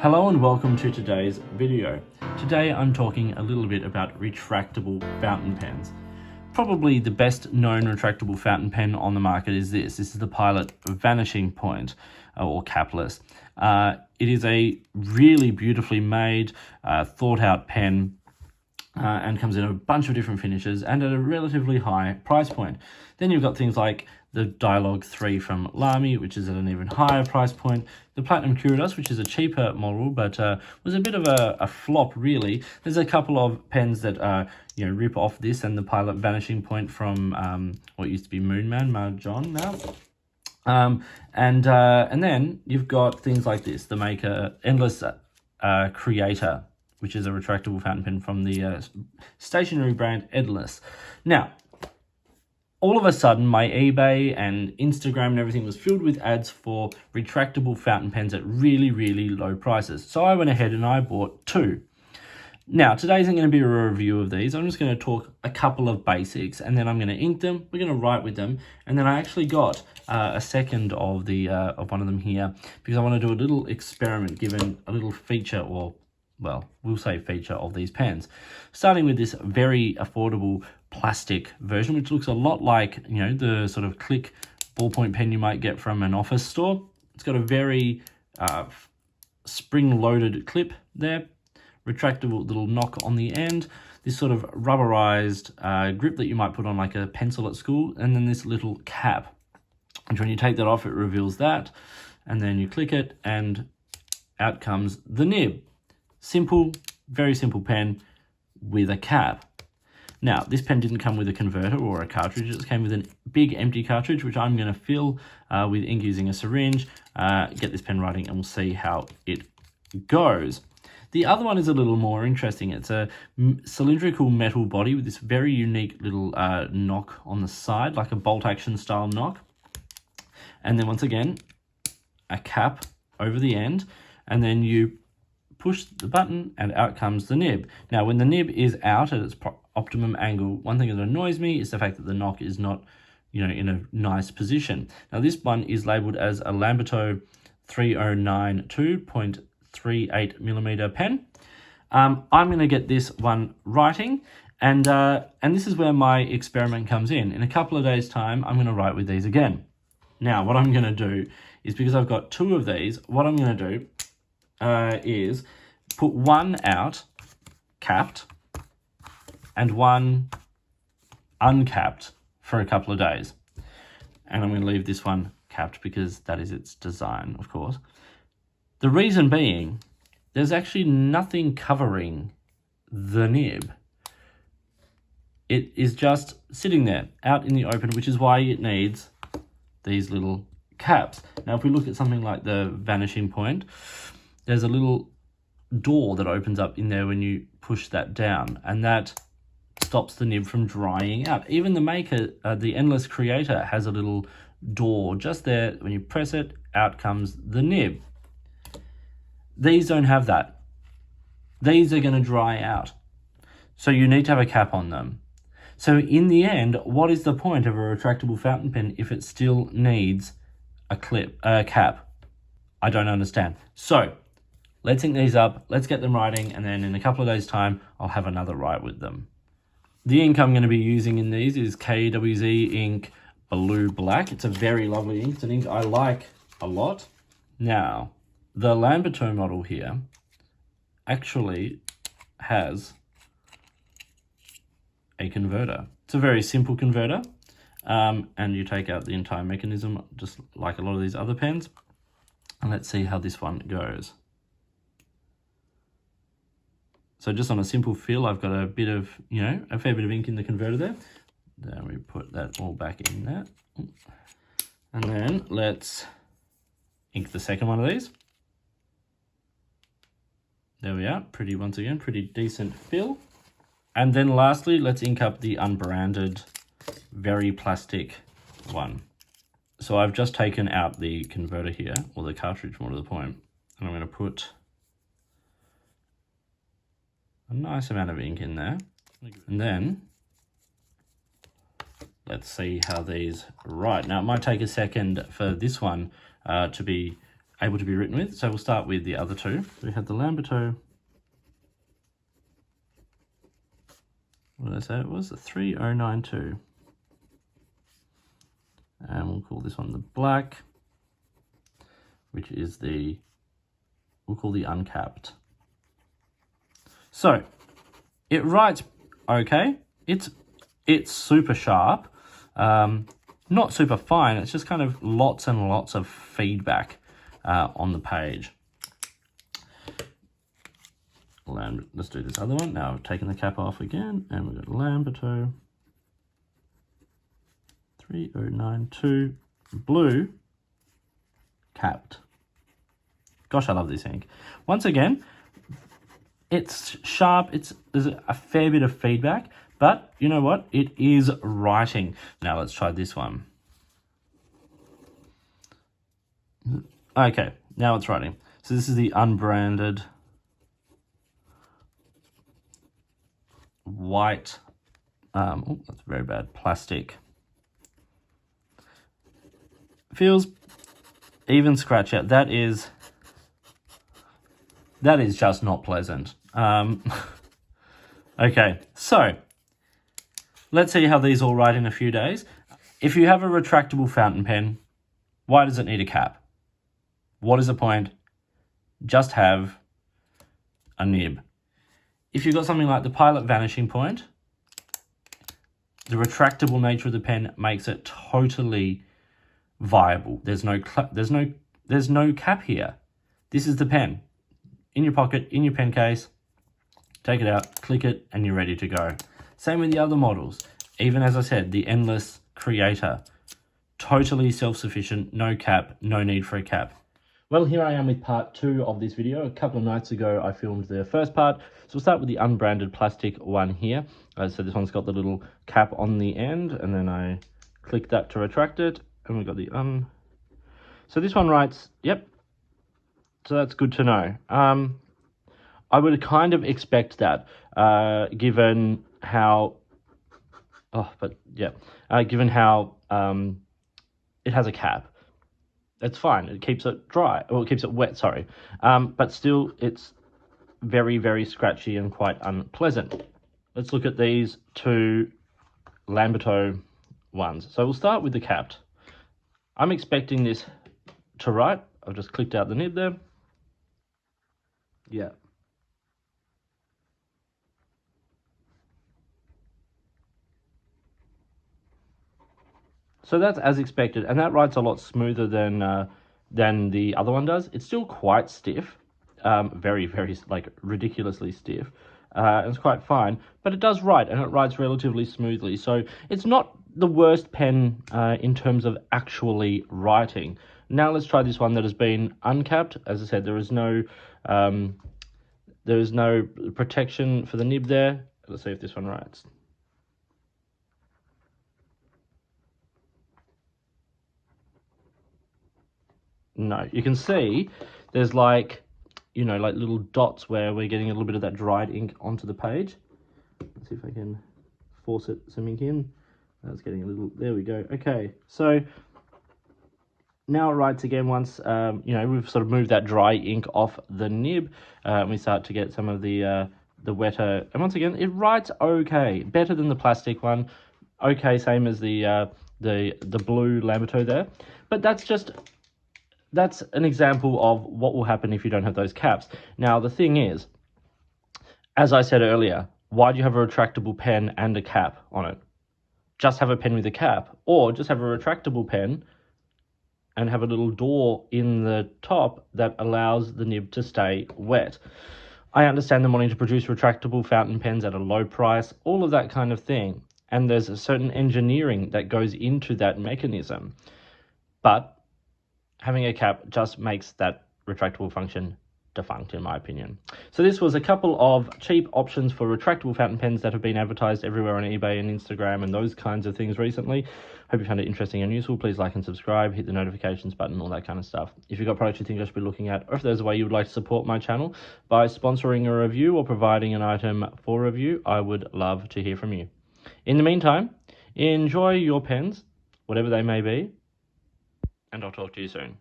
Hello and welcome to today's video. Today I'm talking a little bit about retractable fountain pens. Probably the best known retractable fountain pen on the market is this. This is the Pilot Vanishing Point or capless. It is a really beautifully made, thought out pen and comes in a bunch of different finishes and at a relatively high price point. Then you've got things like the Dialogue 3 from Lanbitou, which is at an even higher price point. The Platinum Curidas, which is a cheaper model, but was a bit of a flop, really. There's a couple of pens that rip off this and the Pilot Vanishing Point from what used to be Moonman, Mahjong now. And then you've got things like this, the Maker Endless Creator, which is a retractable fountain pen from the stationery brand Endless. Now, all of a sudden, my eBay and Instagram and everything was filled with ads for retractable fountain pens at really, really low prices. So I went ahead and I bought two. Now, today isn't going to be a review of these. I'm just going to talk a couple of basics, and then I'm going to ink them. We're going to write with them, and then I actually got a second of one of them here because I want to do a little experiment, given a little feature, or well, we'll say feature of these pens. Starting with this very affordable plastic version, which looks a lot like, the sort of click ballpoint pen you might get from an office store. It's got a very spring-loaded clip there, retractable little knock on the end, this sort of rubberized grip that you might put on like a pencil at school, and then this little cap, which when you take that off, it reveals that, and then you click it, and out comes the nib. Simple, very simple pen with a cap. Now, this pen didn't come with a converter or a cartridge. It just came with a big empty cartridge, which I'm going to fill with ink using a syringe, get this pen writing, and we'll see how it goes. The other one is a little more interesting. It's a cylindrical metal body with this very unique little knock on the side, like a bolt action style knock. And then once again, a cap over the end, and then you push the button and out comes the nib. Now, when the nib is out at its optimum angle, one thing that annoys me is the fact that the knock is not, in a nice position. Now, this one is labeled as a Lanbitou 3092.38 millimeter pen. I'm going to get this one writing, and this is where my experiment comes in. In a couple of days' time, I'm going to write with these again. Now, what I'm going to do is, because I've got two of these, what I'm going to do is put one out capped and one uncapped for a couple of days. And I'm going to leave this one capped because that is its design, of course. The reason being, there's actually nothing covering the nib. It is just sitting there out in the open, which is why it needs these little caps. Now, if we look at something like the Vanishing Point, there's a little door that opens up in there when you push that down, and that stops the nib from drying out. Even the Maker, the Endless Creator, has a little door just there. When you press it, out comes the nib. These don't have that. These are going to dry out. So you need to have a cap on them. So in the end, what is the point of a retractable fountain pen if it still needs a cap? I don't understand. So let's ink these up, let's get them writing, and then in a couple of days' time, I'll have another write with them. The ink I'm going to be using in these is KWZ ink Blue Black. It's a very lovely ink. It's an ink I like a lot. Now, the Lanbitou model here actually has a converter. It's a very simple converter, and you take out the entire mechanism, just like a lot of these other pens. And let's see how this one goes. So just on a simple fill, I've got a bit of, a fair bit of ink in the converter there. Then we put that all back in there. And then let's ink the second one of these. There we are, once again, pretty decent fill. And then lastly, let's ink up the unbranded, very plastic one. So I've just taken out the converter here, or the cartridge more to the point, and I'm going to put a nice amount of ink in there. And then let's see how these write. Now, it might take a second for this one to be able to be written with. So we'll start with the other two. We had the Lanbitou. What did I say it was? The 3092. And we'll call this one the black, which is we'll call the uncapped. So it writes okay. It's super sharp, not super fine. It's just kind of lots and lots of feedback on the page. Let's do this other one. Now I've taken the cap off again, and we've got Lanbitou 3092 blue capped. Gosh, I love this ink. Once again, it's sharp. There's a fair bit of feedback, but you know what? It is writing. Now let's try this one. Okay, now it's writing. So this is the unbranded white, oh, that's very bad, plastic. Feels even scratch out. That is just not pleasant. Okay, so let's see how these all write in a few days. If you have a retractable fountain pen, why does it need a cap? What is the point? Just have a nib. If you've got something like the Pilot Vanishing Point, the retractable nature of the pen makes it totally viable. There's no cap here. This is the pen. In your pocket, in your pen case, take it out, click it, and you're ready to go. Same with the other models. Even as I said, the Endless Creator, totally self-sufficient, no cap, no need for a cap. Well, here I am with part 2 of this video. A couple of nights ago, I filmed the first part. So we'll start with the unbranded plastic one here. So this one's got the little cap on the end, and then I click that to retract it, and we've got the So this one writes, yep. So that's good to know. I would kind of expect that, given how, given how it has a cap. It's fine. It keeps it dry. Well, it keeps it wet, sorry. But still, it's very, very scratchy and quite unpleasant. Let's look at these two Lanbitou ones. So we'll start with the capped. I'm expecting this to write. I've just clicked out the nib there. Yeah. So that's as expected, and that writes a lot smoother than the other one does. It's still quite stiff, very, very, like, ridiculously stiff. It's quite fine, but it does write, and it writes relatively smoothly. So it's not the worst pen in terms of actually writing. Now let's try this one that has been uncapped. As I said, there is no protection for the nib there. Let's see if this one writes. No, you can see there's like, you know, like little dots where we're getting a little bit of that dried ink onto the page. Let's see if I can force some ink in. That's getting a little, there we go. Okay, so now it writes again once, you know, we've sort of moved that dry ink off the nib. We start to get some of the wetter, and once again, it writes okay, better than the plastic one. Okay, same as the blue Lanbitou there, but that's an example of what will happen if you don't have those caps. Now, the thing is, as I said earlier, why do you have a retractable pen and a cap on it? Just have a pen with a cap, or just have a retractable pen and have a little door in the top that allows the nib to stay wet. I understand them wanting to produce retractable fountain pens at a low price, all of that kind of thing. And there's a certain engineering that goes into that mechanism. But having a cap just makes that retractable function defunct, in my opinion. So this was a couple of cheap options for retractable fountain pens that have been advertised everywhere on eBay and Instagram and those kinds of things recently. Hope you found it interesting and useful. Please like and subscribe, hit the notifications button, all that kind of stuff. If you've got products you think I should be looking at, or if there's a way you would like to support my channel by sponsoring a review or providing an item for review, I would love to hear from you. In the meantime, enjoy your pens, whatever they may be, and I'll talk to you soon.